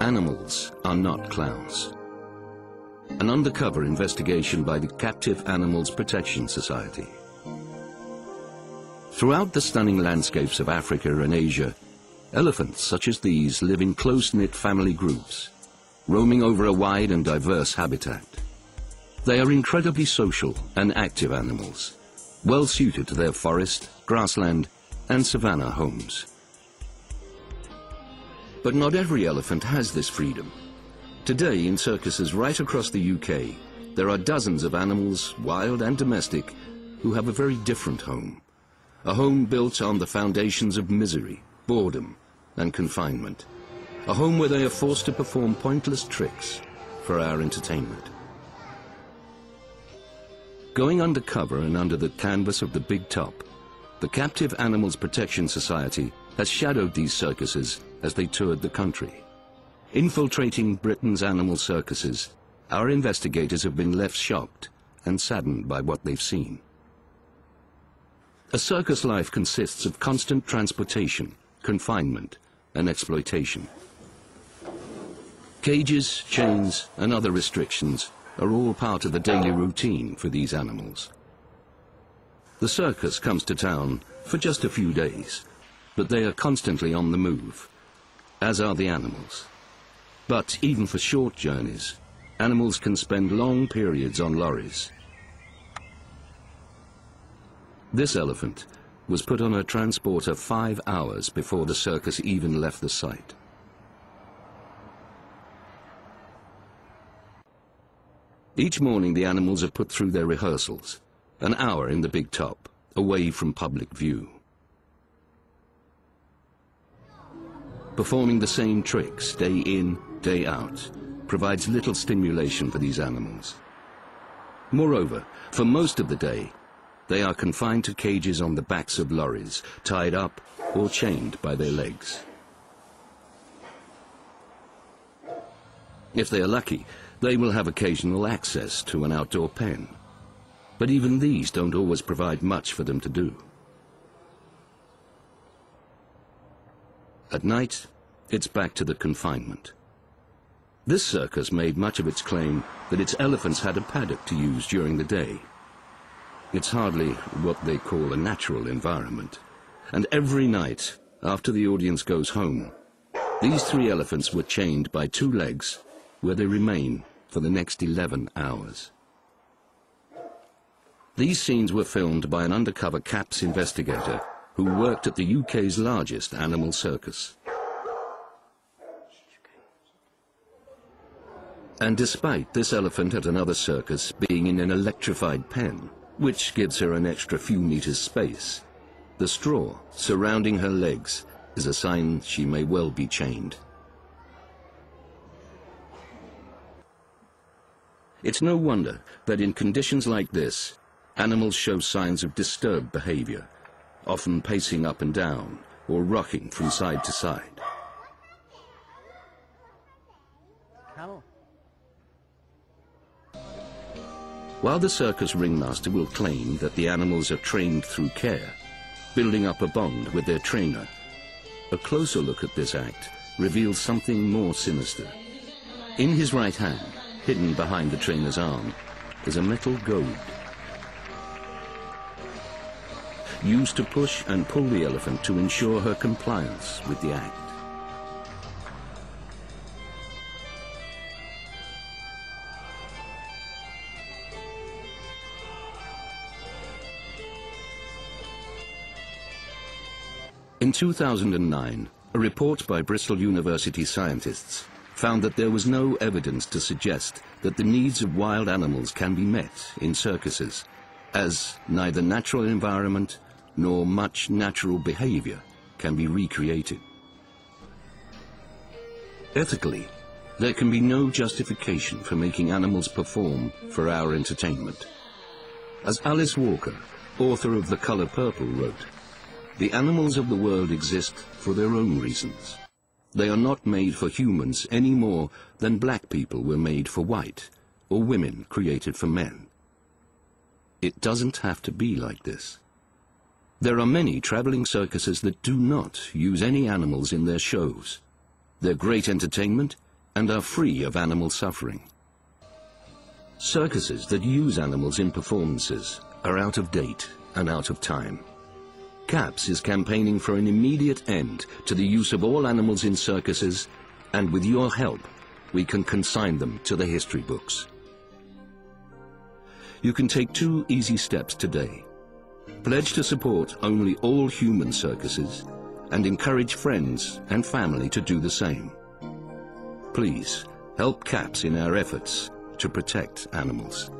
Animals are not clowns. An undercover investigation by the Captive Animals Protection Society. Throughout the stunning landscapes of Africa and Asia, elephants such as these live in close-knit family groups, roaming over a wide and diverse habitat. They are incredibly social and active animals, well suited to their forest, grassland, and savanna homes. But not every elephant has this freedom. Today, in circuses right across the UK, there are dozens of animals, wild and domestic, who have a very different home. A home built on the foundations of misery, boredom, and confinement. A home where they are forced to perform pointless tricks for our entertainment. Going undercover and under the canvas of the big top, the Captive Animals Protection Society has shadowed these circuses as they toured the country. Infiltrating Britain's animal circuses, our investigators have been left shocked and saddened by what they've seen. A circus life consists of constant transportation, confinement, and exploitation. Cages, chains, and other restrictions are all part of the daily routine for these animals. The circus comes to town for just a few days, but they are constantly on the move, as are the animals. But even for short journeys, animals can spend long periods on lorries. This elephant was put on a transporter 5 hours before the circus even left the site. Each morning the animals are put through their rehearsals, an hour in the big top, away from public view. Performing the same tricks day in, day out, provides little stimulation for these animals. Moreover, for most of the day, they are confined to cages on the backs of lorries, tied up or chained by their legs. If they are lucky, they will have occasional access to an outdoor pen. But even these don't always provide much for them to do. At night, it's back to the confinement. This circus made much of its claim that its elephants had a paddock to use during the day. It's hardly what they call a natural environment. And every night, after the audience goes home, these 3 elephants were chained by 2 legs, where they remain for the next 11 hours. These scenes were filmed by an undercover CAPS investigator who worked at the UK's largest animal circus. And despite this elephant at another circus being in an electrified pen, which gives her an extra few meters space, the straw surrounding her legs is a sign she may well be chained. It's no wonder that in conditions like this, animals show signs of disturbed behavior, often pacing up and down or rocking from side to side. While the circus ringmaster will claim that the animals are trained through care, building up a bond with their trainer, a closer look at this act reveals something more sinister. In his right hand, hidden behind the trainer's arm, is a metal goad, used to push and pull the elephant to ensure her compliance with the act. In 2009, a report by Bristol University scientists found that there was no evidence to suggest that the needs of wild animals can be met in circuses, as neither natural environment nor much natural behavior can be recreated. Ethically, there can be no justification for making animals perform for our entertainment. As Alice Walker, author of The Colour Purple, wrote, "The animals of the world exist for their own reasons. They are not made for humans any more than black people were made for white, or women created for men. It doesn't have to be like this. There are many traveling circuses that do not use any animals in their shows. Their great entertainment and are free of animal suffering. Circuses that use animals in performances are out of date and out of time. CAPS is campaigning for an immediate end to the use of all animals in circuses, and with your help, we can consign them to the history books. You can take 2 easy steps today. Pledge to support only all human circuses and encourage friends and family to do the same. Please help CAPS in our efforts to protect animals.